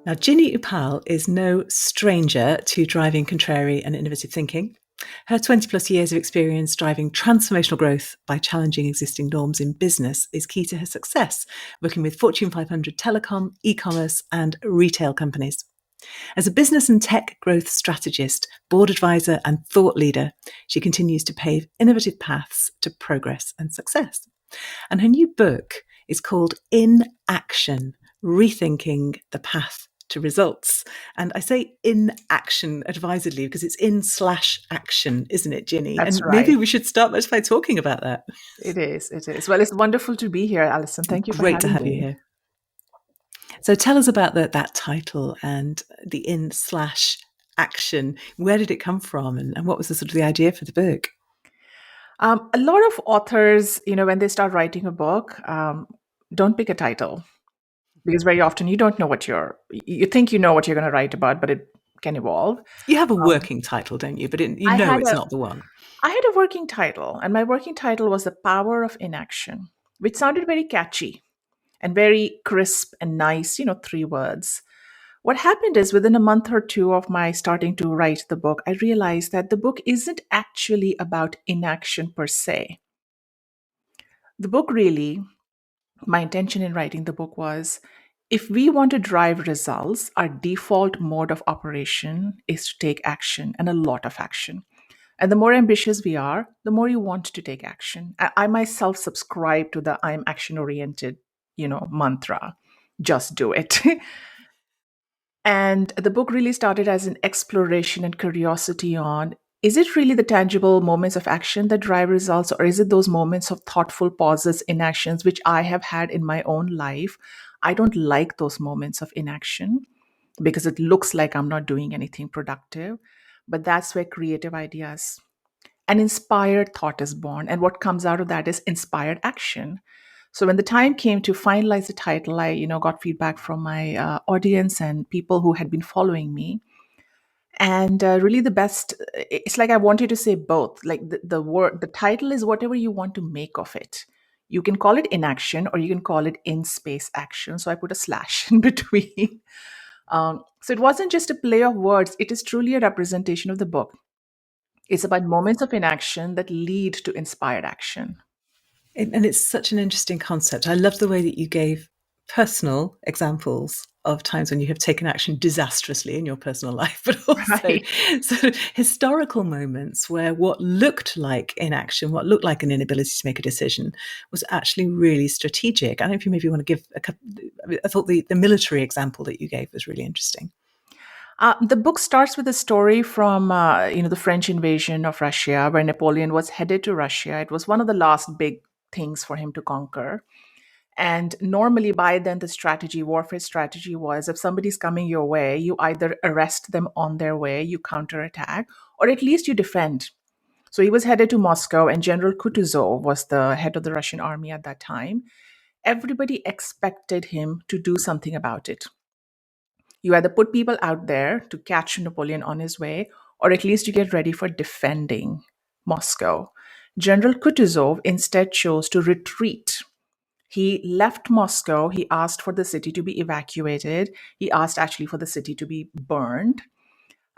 Now, Jinny Uppal is no stranger to driving contrary and innovative thinking. Her 20 plus years of experience driving transformational growth by challenging existing norms in business is key to her success, working with Fortune 500 telecom, e-commerce, and retail companies. As a business and tech growth strategist, board advisor, and thought leader, she continues to pave innovative paths to progress and success. And her new book is called Inaction, Rethinking the Path to Results. And I say in action advisedly because it's in/action, isn't it, Jinny? That's And right. maybe we should start by talking about that. It is. Well, it's wonderful to be here, Alison. Thank you for Great to having have me. you here. So tell us about that title and the in/action. Where did it come from, and what was the sort of the idea for the book? A lot of authors, when they start writing a book, don't pick a title because very often you don't know you think you know what you're going to write about, but it can evolve. You have a working title, don't you? But I it's not the one. I had a working title, and my working title was The Power of Inaction, which sounded very catchy and very crisp and nice, 3 words. What happened is within a month or two of my starting to write the book, I realized that the book isn't actually about inaction per se. The book really, my intention in writing the book was if we want to drive results, our default mode of operation is to take action and a lot of action. And the more ambitious we are, the more you want to take action. I myself subscribe to the I'm action oriented, mantra. Just do it. And the book really started as an exploration and curiosity on is it really the tangible moments of action that drive results, or is it those moments of thoughtful pauses, inactions, which I have had in my own life? I don't like those moments of inaction because it looks like I'm not doing anything productive. But that's where creative ideas and inspired thought is born. And what comes out of that is inspired action. So when the time came to finalize the title, I got feedback from my audience and people who had been following me. And really, the best. It's like I wanted to say both. Like the title is whatever you want to make of it. You can call it inaction, or you can call it in space action. So I put a slash in between. So it wasn't just a play of words. It is truly a representation of the book. It's about moments of inaction that lead to inspired action. And it's such an interesting concept. I love the way that you gave personal examples of times when you have taken action disastrously in your personal life, but also Right. sort of historical moments where what looked like inaction, what looked like an inability to make a decision, was actually really strategic. I don't know if you maybe want to give a couple. I thought the military example that you gave was really interesting. The book starts with a story from the French invasion of Russia, where Napoleon was headed to Russia. It was one of the last big things for him to conquer. And normally by then the warfare strategy was if somebody's coming your way, you either arrest them on their way, you counterattack, or at least you defend. So he was headed to Moscow, and General Kutuzov was the head of the Russian army at that time. Everybody expected him to do something about it. You either put people out there to catch Napoleon on his way, or at least you get ready for defending Moscow. General Kutuzov instead chose to retreat. He left Moscow. He asked for the city to be evacuated. He asked actually for the city to be burned.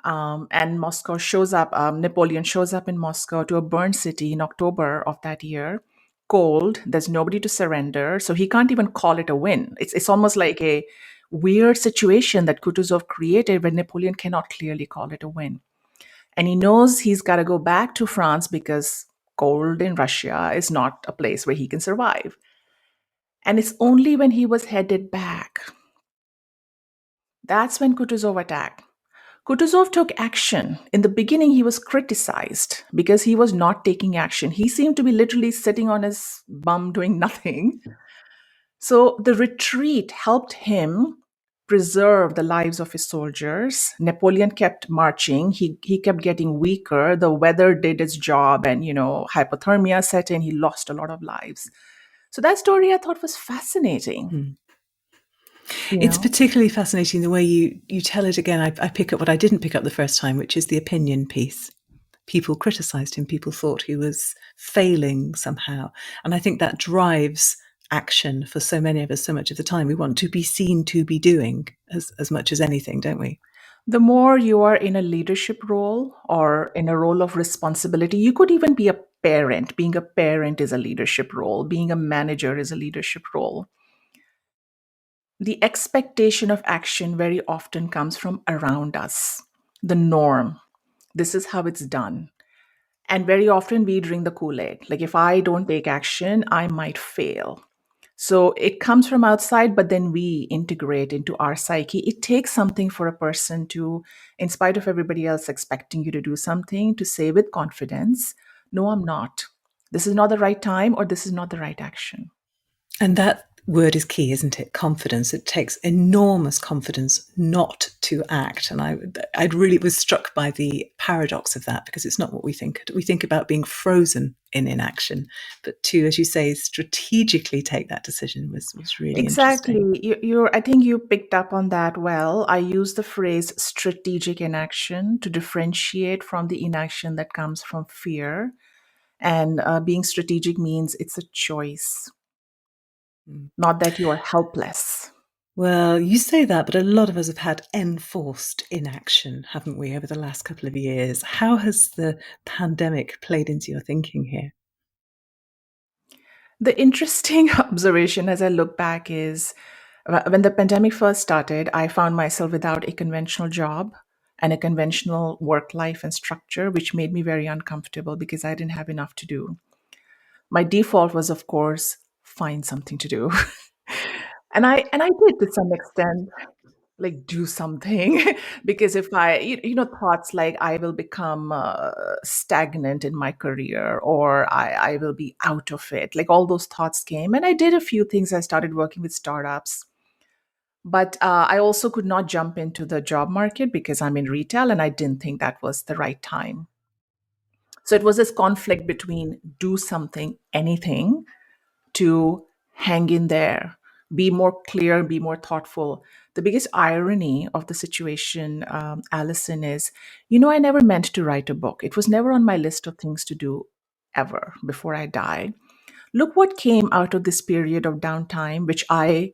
And Moscow shows up, Napoleon shows up in Moscow to a burned city in October of that year. Cold, there's nobody to surrender. So he can't even call it a win. It's almost like a weird situation that Kutuzov created where Napoleon cannot clearly call it a win. And he knows he's got to go back to France because cold in Russia is not a place where he can survive. And it's only when he was headed back. That's when Kutuzov attacked. Kutuzov took action. In the beginning, he was criticized because he was not taking action. He seemed to be literally sitting on his bum doing nothing. So the retreat helped him preserve the lives of his soldiers. Napoleon kept marching. He kept getting weaker. The weather did its job, and hypothermia set in. He lost a lot of lives. So that story I thought was fascinating. It's particularly fascinating the way you tell it again. I pick up what I didn't pick up the first time, which is the opinion piece. People criticized him. People thought he was failing somehow. And I think that drives action for so many of us so much of the time. We want to be seen to be doing as much as anything, don't we? The more you are in a leadership role or in a role of responsibility, you could even be a parent. Being a parent is a leadership role, being a manager is a leadership role. The expectation of action very often comes from around us, the norm. This is how it's done. And very often we drink the Kool Aid. Like, if I don't take action, I might fail. So it comes from outside, but then we integrate into our psyche. It takes something for a person to, in spite of everybody else expecting you to do something, to say with confidence, no, I'm not. This is not the right time, or this is not the right action. And that word is key, isn't it? Confidence. It takes enormous confidence not to act. And I really was struck by the paradox of that, because it's not what we think. We think about being frozen in inaction, but to, as you say, strategically take that decision was really Exactly. interesting. I think you picked up on that well. I use the phrase strategic inaction to differentiate from the inaction that comes from fear. And being strategic means it's a choice, Mm. not that you are helpless. Well, you say that, but a lot of us have had enforced inaction, haven't we, over the last couple of years? How has the pandemic played into your thinking here? The interesting observation as I look back is when the pandemic first started, I found myself without a conventional job and a conventional work life and structure, which made me very uncomfortable because I didn't have enough to do. My default was, of course, find something to do. And I did to some extent, like, do something. Because if thoughts like I will become stagnant in my career, or I will be out of it, like all those thoughts came, and I did a few things. I started working with startups, but I also could not jump into the job market because I'm in retail, and I didn't think that was the right time. So it was this conflict between do something, anything, to hang in there, be more clear, be more thoughtful. The biggest irony of the situation, Allison, is I never meant to write a book. It was never on my list of things to do ever before I die. Look what came out of this period of downtime, which I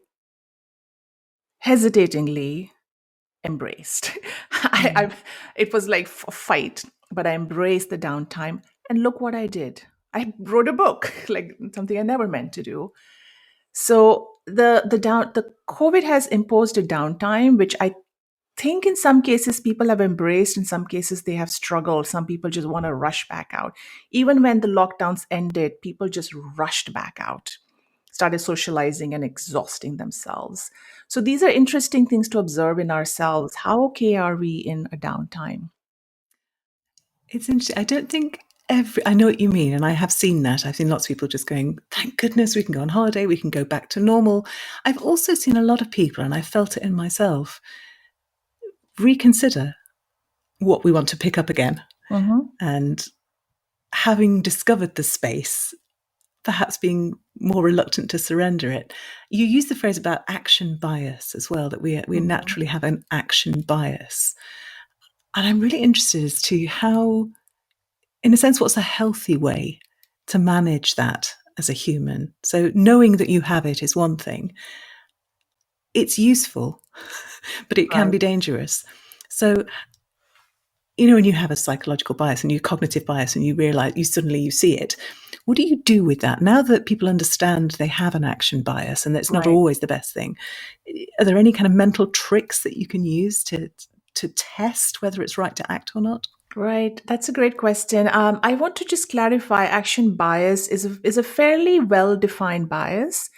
hesitatingly embraced. Mm. It was like a fight, but I embraced the downtime. And look what I did. I wrote a book, like something I never meant to do. So the COVID has imposed a downtime, which I think in some cases people have embraced, in some cases they have struggled. Some people just want to rush back out. Even when the lockdowns ended, people just rushed back out, started socializing and exhausting themselves. So these are interesting things to observe in ourselves. How okay are we in a downtime? It's interesting. I don't think I know what you mean, and I have seen that. I've seen lots of people just going, thank goodness we can go on holiday, we can go back to normal. I've also seen a lot of people, and I felt it in myself, reconsider what we want to pick up again. Mm-hmm. And having discovered the space, perhaps being more reluctant to surrender it. You use the phrase about action bias as well, that we Mm-hmm. naturally have an action bias. And I'm really interested as to how, in a sense, what's a healthy way to manage that as a human? So knowing that you have it is one thing. It's useful, but it can Right. be dangerous. So, when you have a psychological bias and you cognitive bias and you realize you see it, what do you do with that now that people understand they have an action bias and that's not Right. always the best thing? Are there any kind of mental tricks that you can use to test whether it's right to act or not? Right. That's a great question. I want to just clarify action bias is a fairly well defined bias,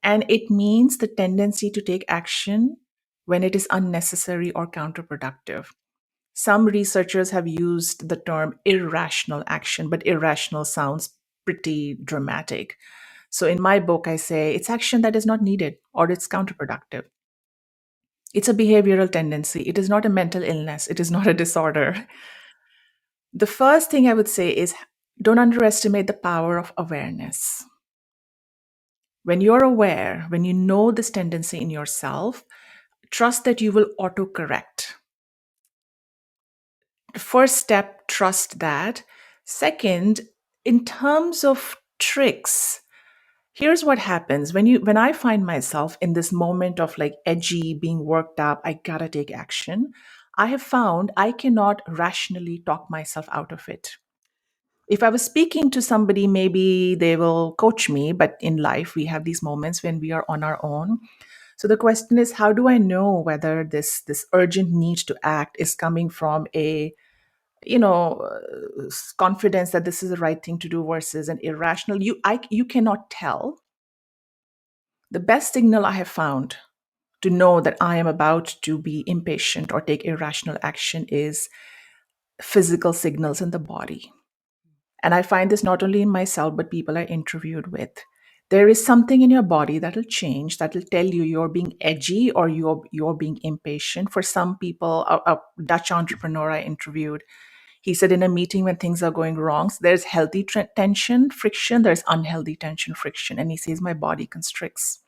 and it means the tendency to take action when it is unnecessary or counterproductive. Some researchers have used the term irrational action, but irrational sounds pretty dramatic. So in my book, I say it's action that is not needed or it's counterproductive. It's a behavioral tendency. It is not a mental illness. It is not a disorder. The first thing I would say is don't underestimate the power of awareness. When you're aware, when you know this tendency in yourself, trust that you will autocorrect. First step, trust that. Second, in terms of tricks, Here's what happens when I find myself in this moment of like edgy, being worked up, I gotta take action. I have found I cannot rationally talk myself out of it. If I was speaking to somebody, maybe they will coach me, but in life we have these moments when we are on our own. So the question is, how do I know whether this urgent need to act is coming from a confidence that this is the right thing to do versus an irrational, you cannot tell. The best signal I have found to know that I am about to be impatient or take irrational action is physical signals in the body. And I find this not only in myself, but people I interviewed with. There is something in your body that'll change, that'll tell you you're being edgy or you're being impatient. For some people, a Dutch entrepreneur I interviewed, he said in a meeting when things are going wrong, there's healthy tension, friction, there's unhealthy tension, friction. And he says, my body constricts.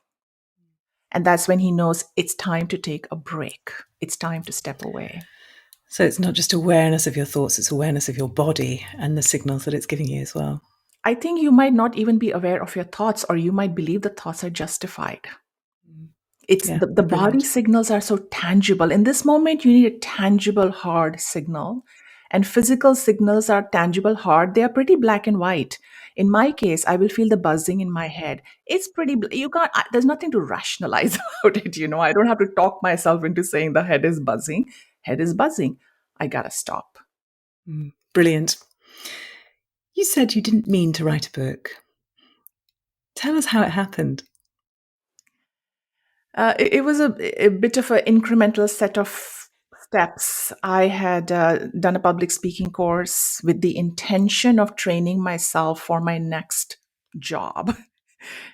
And that's when he knows it's time to take a break. It's time to step away. So it's not just awareness of your thoughts, it's awareness of your body and the signals that it's giving you as well. I think you might not even be aware of your thoughts, or you might believe the thoughts are justified. It's Yeah, the body brilliant. signals are so tangible. In this moment, you need a tangible, hard signal. And physical signals are tangible, hard. They are pretty black and white. In my case, I will feel the buzzing in my head. It's pretty, you can't, there's nothing to rationalize about it. I don't have to talk myself into saying the head is buzzing. Head is buzzing. I gotta stop. Brilliant. You said you didn't mean to write a book. Tell us how it happened. It was a bit of an incremental set of steps. I had done a public speaking course with the intention of training myself for my next job.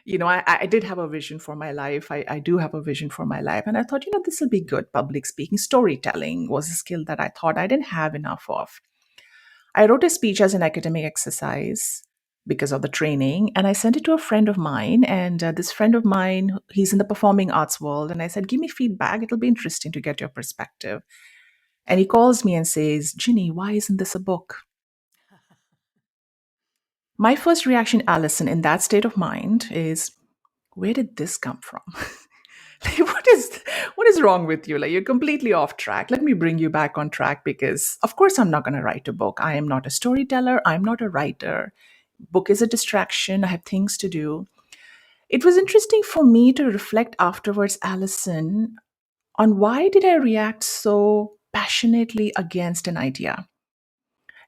I did have a vision for my life. I do have a vision for my life. And I thought, this will be good. Public speaking, storytelling was a skill that I thought I didn't have enough of. I wrote a speech as an academic exercise because of the training, and I sent it to a friend of mine. And this friend of mine, he's in the performing arts world. And I said, give me feedback. It'll be interesting to get your perspective. And he calls me and says, Jinny, why isn't this a book? My first reaction, Alison, in that state of mind is, where did this come from? Like, what is wrong with you? Like, you're completely off track. Let me bring you back on track, because of course I'm not going to write a book. I am not a storyteller. I'm not a writer. Book is a distraction. I have things to do. It was interesting for me to reflect afterwards, Alison, on why did I react so passionately against an idea.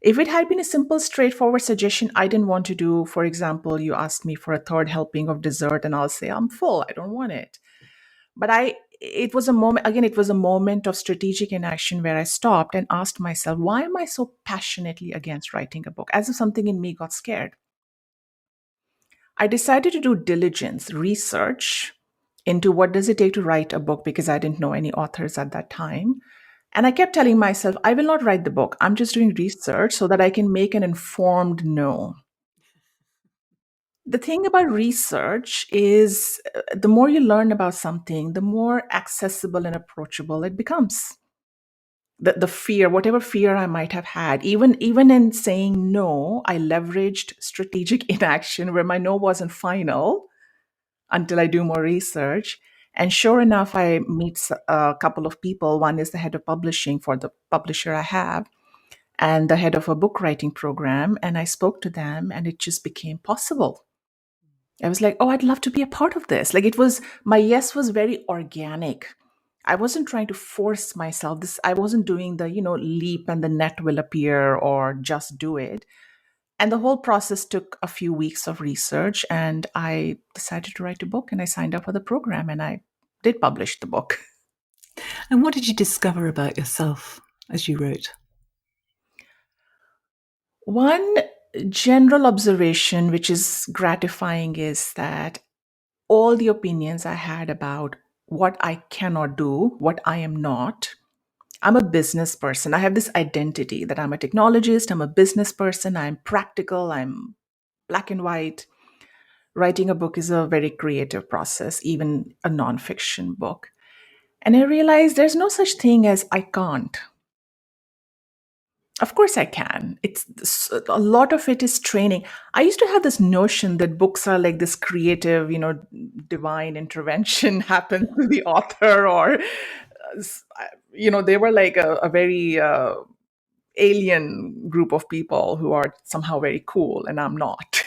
If it had been a simple, straightforward suggestion I didn't want to do, for example, you asked me for a third helping of dessert, and I'll say, I'm full, I don't want it. But it was a moment, again, it was a moment of strategic inaction where I stopped and asked myself, why am I so passionately against writing a book? As if something in me got scared. I decided to do diligence, research into what does it take to write a book, because I didn't know any authors at that time. And I kept telling myself, I will not write the book. I'm just doing research so that I can make an informed no. The thing about research is the more you learn about something, the more accessible and approachable it becomes. The fear, whatever fear I might have had, even in saying no, I leveraged strategic inaction where my no wasn't final until I do more research. And sure enough, I meet a couple of people. One is the head of publishing for the publisher I have, and the head of a book writing program. And I spoke to them, and it just became possible. I was like, oh, I'd love to be a part of this. Like, it was, my yes was very organic. I wasn't trying to force myself. I wasn't doing the, leap and the net will appear or just do it. And the whole process took a few weeks of research, and I decided to write a book, and I signed up for the program, and I did publish the book. And what did you discover about yourself as you wrote? One general observation, which is gratifying, is that all the opinions I had about what I cannot do, what I am not, I'm a business person. I have this identity that I'm a technologist, I'm a business person, I'm practical, I'm black and white. Writing a book is a very creative process, even a nonfiction book. And I realized there's no such thing as I can't. Of course, I can. A lot of it is training. I used to have this notion that books are like this creative, divine intervention happens to the author, or, they were like a very alien group of people who are somehow very cool, and I'm not.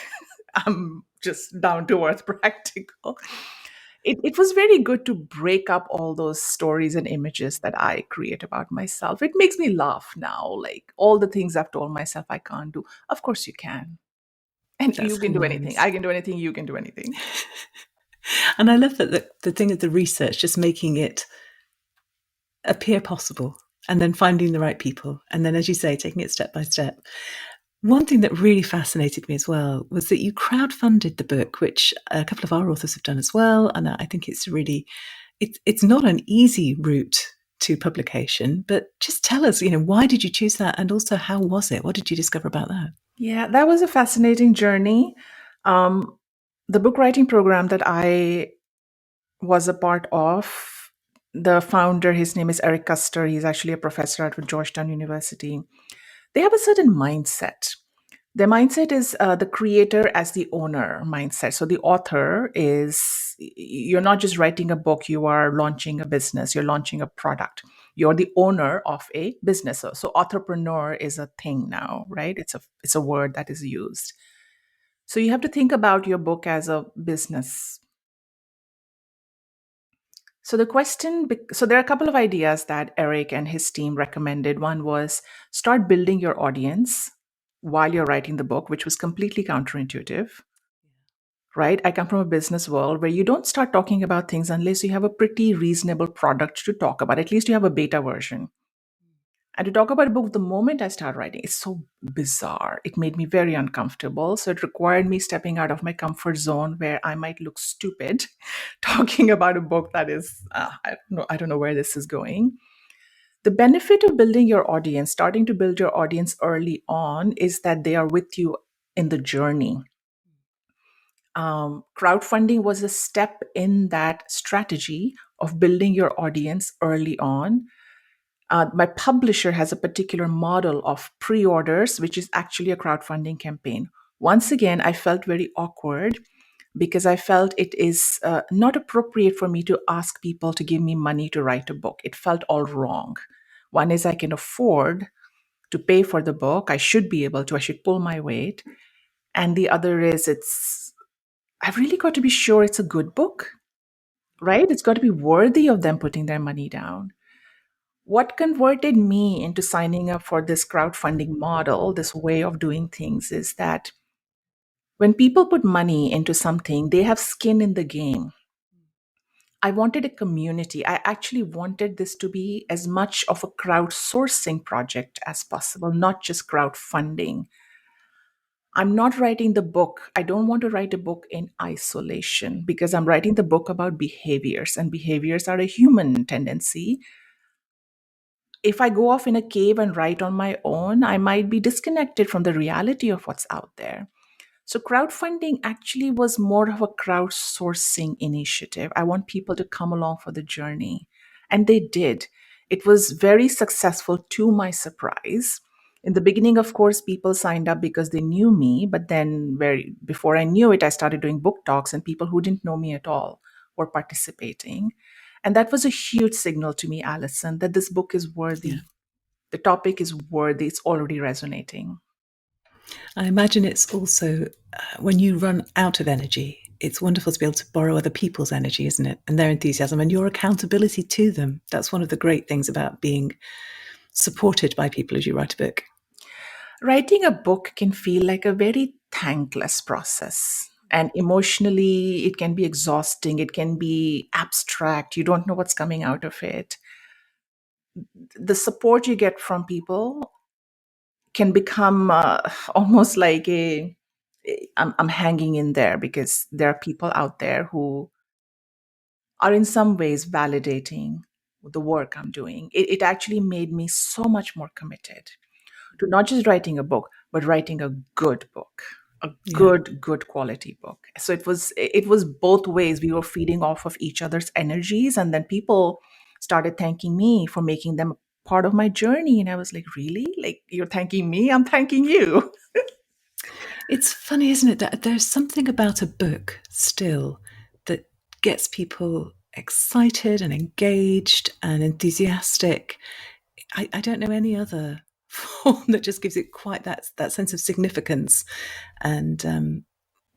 I'm just down to earth practical. It was very good to break up all those stories and images that I create about myself. It makes me laugh now. Like all the things I've told myself I can't do. Of course you can. And you That's can do anything. hilarious. I can do anything. You can do anything. And I love that the thing of the research, just making it appear possible and then finding the right people. And then, as you say, taking it step by step. One thing that really fascinated me as well was that you crowdfunded the book, which a couple of our authors have done as well. And I think it's not an easy route to publication, but just tell us, why did you choose that? And also, how was it? What did you discover about that? Yeah, that was a fascinating journey. Um, the book writing program that I was a part of, the founder, his name is Eric Custer. He's actually a professor at Georgetown University. They have a certain mindset. Their mindset is the creator as the owner mindset. So the author is, you're not just writing a book, you are launching a business, you're launching a product. You're the owner of a business. So entrepreneur is a thing now, right? It's a word that is used. So you have to think about your book as a business. So there are a couple of ideas that Eric and his team recommended. One was start building your audience while you're writing the book, which was completely counterintuitive, right? I come from a business world where you don't start talking about things unless you have a pretty reasonable product to talk about. At least you have a beta version. And to talk about a book the moment I start writing, it's so bizarre. It made me very uncomfortable. So it required me stepping out of my comfort zone where I might look stupid talking about a book that is, I don't know where this is going. The benefit of building your audience, starting to build your audience early on, is that they are with you in the journey. Crowdfunding was a step in that strategy of building your audience early on. My publisher has a particular model of pre orders, which is actually a crowdfunding campaign. Once again, I felt very awkward because I felt it is not appropriate for me to ask people to give me money to write a book. It felt all wrong. One is I can afford to pay for the book. I should be able to, I should pull my weight. And the other is I've really got to be sure it's a good book, right? It's got to be worthy of them putting their money down. What converted me into signing up for this crowdfunding model, this way of doing things, is that when people put money into something, they have skin in the game. I wanted a community. I actually wanted this to be as much of a crowdsourcing project as possible, not just crowdfunding. I'm not writing the book. I don't want to write a book in isolation because I'm writing the book about behaviors, and behaviors are a human tendency. If I go off in a cave and write on my own, I might be disconnected from the reality of what's out there. So, crowdfunding actually was more of a crowdsourcing initiative. I want people to come along for the journey. And they did. It was very successful to my surprise. In the beginning, of course, people signed up because they knew me. But then, before I knew it, I started doing book talks, and people who didn't know me at all were participating. And that was a huge signal to me, Alison, that this book is Yeah. worthy. The topic is worthy. It's already resonating. I imagine it's also when you run out of energy, it's wonderful to be able to borrow other people's energy, isn't it? And their enthusiasm and your accountability to them. That's one of the great things about being supported by people as you write a book. Writing a book can feel like a very thankless process. And emotionally, it can be exhausting. It can be abstract. You don't know what's coming out of it. The support you get from people can become almost like I'm hanging in there because there are people out there who are in some ways validating the work I'm doing. It actually made me so much more committed to not just writing a book, but writing a good book, a Yeah. good quality book. So it was both ways. We were feeding off of each other's energies, and then people started thanking me for making them part of my journey. And I was like, really? Like, you're thanking me? I'm thanking you. It's funny, isn't it, that there's something about a book still that gets people excited and engaged and enthusiastic. I don't know any other form that just gives it quite that sense of significance. And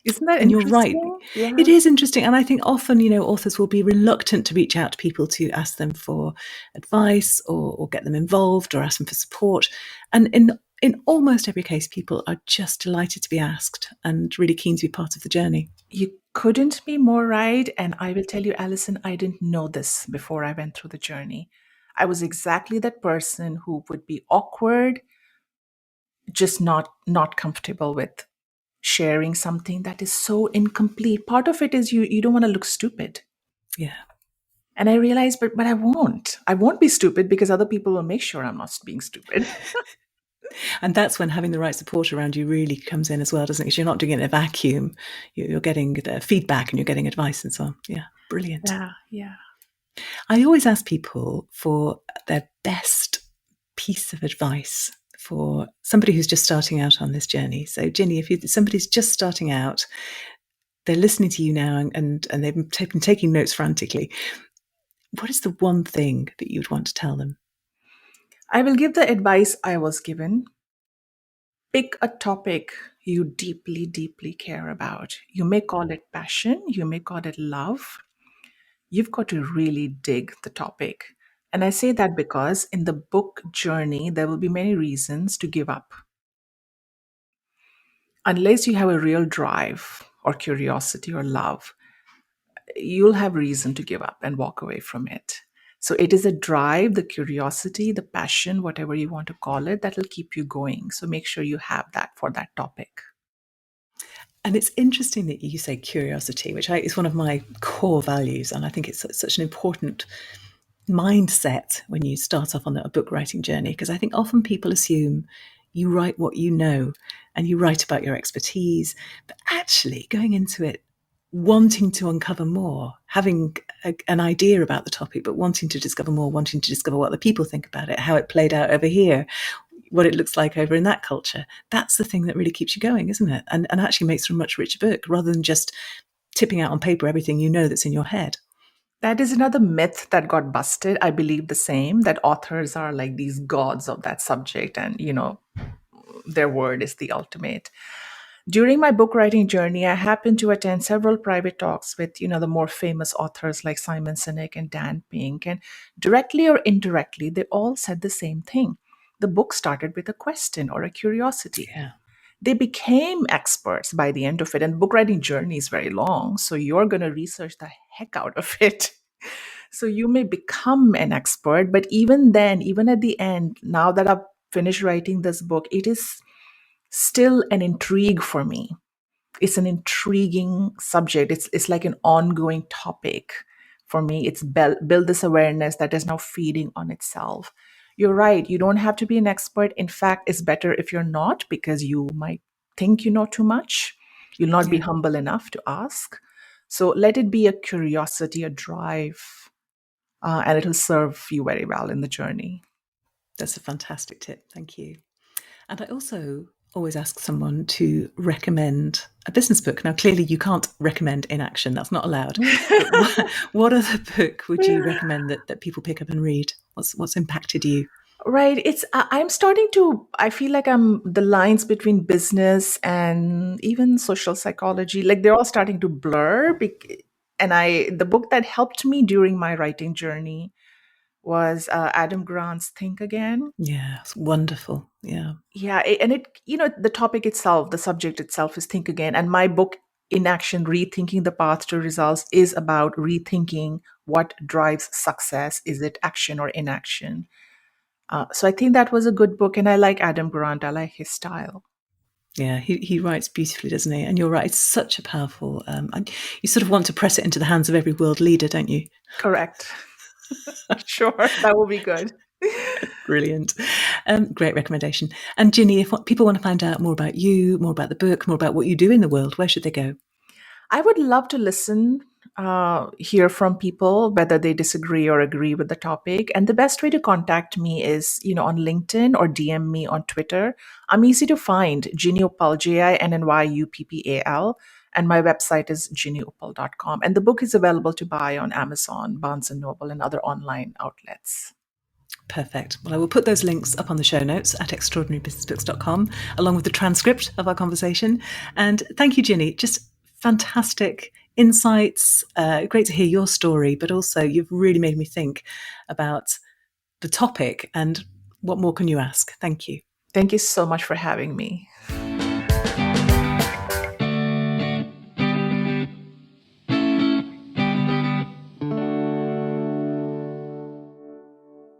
Isn't that and you're right. interesting? Yeah. It is interesting. And I think often, authors will be reluctant to reach out to people to ask them for advice or get them involved or ask them for support. And in almost every case, people are just delighted to be asked and really keen to be part of the journey. You couldn't be more right. And I will tell you, Alison, I didn't know this before I went through the journey. I was exactly that person who would be awkward, just not comfortable with sharing something that is so incomplete. Part of it is you don't want to look stupid. Yeah. And I realized, but I won't. I won't be stupid because other people will make sure I'm not being stupid. And that's when having the right support around you really comes in as well, doesn't it? Because you're not doing it in a vacuum. You're getting feedback and you're getting advice and so on. Yeah, brilliant. Yeah, yeah. I always ask people for their best piece of advice for somebody who's just starting out on this journey. So, Jinny, if somebody's just starting out, they're listening to you now and they've been taking notes frantically, what is the one thing that you'd want to tell them? I will give the advice I was given. Pick a topic you deeply, deeply care about. You may call it passion, you may call it love. You've got to really dig the topic. And I say that because in the book journey, there will be many reasons to give up. Unless you have a real drive or curiosity or love, you'll have reason to give up and walk away from it. So it is a drive, the curiosity, the passion, whatever you want to call it, that will keep you going. So make sure you have that for that topic. And it's interesting that you say curiosity, which is one of my core values. And I think it's such an important mindset when you start off on a book writing journey, because I think often people assume you write what you know and you write about your expertise, but actually going into it wanting to uncover more, having an idea about the topic, but wanting to discover more, wanting to discover what the people think about it, how it played out over here, what it looks like over in that culture. That's the thing that really keeps you going, isn't it? And actually makes for a much richer book rather than just tipping out on paper everything you know that's in your head. That is another myth that got busted. I believe the same, that authors are like these gods of that subject and, their word is the ultimate. During my book writing journey, I happened to attend several private talks with, the more famous authors like Simon Sinek and Dan Pink. And directly or indirectly, they all said the same thing. The book started with a question or a curiosity. Yeah. They became experts by the end of it. And book writing journey is very long. So you're going to research the heck out of it. So you may become an expert, but even then, even at the end, now that I've finished writing this book, it is still an intrigue for me. It's an intriguing subject. It's like an ongoing topic for me. It's build this awareness that is now feeding on itself. You're right. You don't have to be an expert. In fact, it's better if you're not, because you might think you know too much. You'll not be Yeah. humble enough to ask. So let it be a curiosity, a drive, and it'll serve you very well in the journey. That's a fantastic tip. Thank you. And I also always ask someone to recommend a business book. Now, clearly, you can't recommend inaction, that's not allowed. But what other book would you recommend that people pick up and read? What's impacted you? Right. I'm starting to, I feel like the lines between business and even social psychology, like they're all starting to blur. And the book that helped me during my writing journey was Adam Grant's Think Again. Yeah, it's wonderful. Yeah. Yeah. The topic itself, the subject itself is Think Again. And my book, Inaction, Rethinking the Path to Results, is about rethinking what drives success. Is it action or inaction? So I think that was a good book, and I like Adam Grant. I like his style. Yeah, he writes beautifully, doesn't he? And you're right, it's such a powerful. You sort of want to press it into the hands of every world leader, don't you? Correct. Sure, that will be good. Brilliant. Great recommendation. And Ginny, if people want to find out more about you, more about the book, more about what you do in the world, where should they go? I would love to listen hear from people whether they disagree or agree with the topic. And the best way to contact me is, on LinkedIn or DM me on Twitter. I'm easy to find, Jinny Uppal, JINNYUPPAL. And my website is jinnyuppal.com. And the book is available to buy on Amazon, Barnes and Noble, and other online outlets. Perfect. Well, I will put those links up on the show notes at extraordinarybusinessbooks.com, along with the transcript of our conversation. And thank you, Jinny. Just fantastic insights. Great to hear your story, but also you've really made me think about the topic and what more can you ask? Thank you. Thank you so much for having me.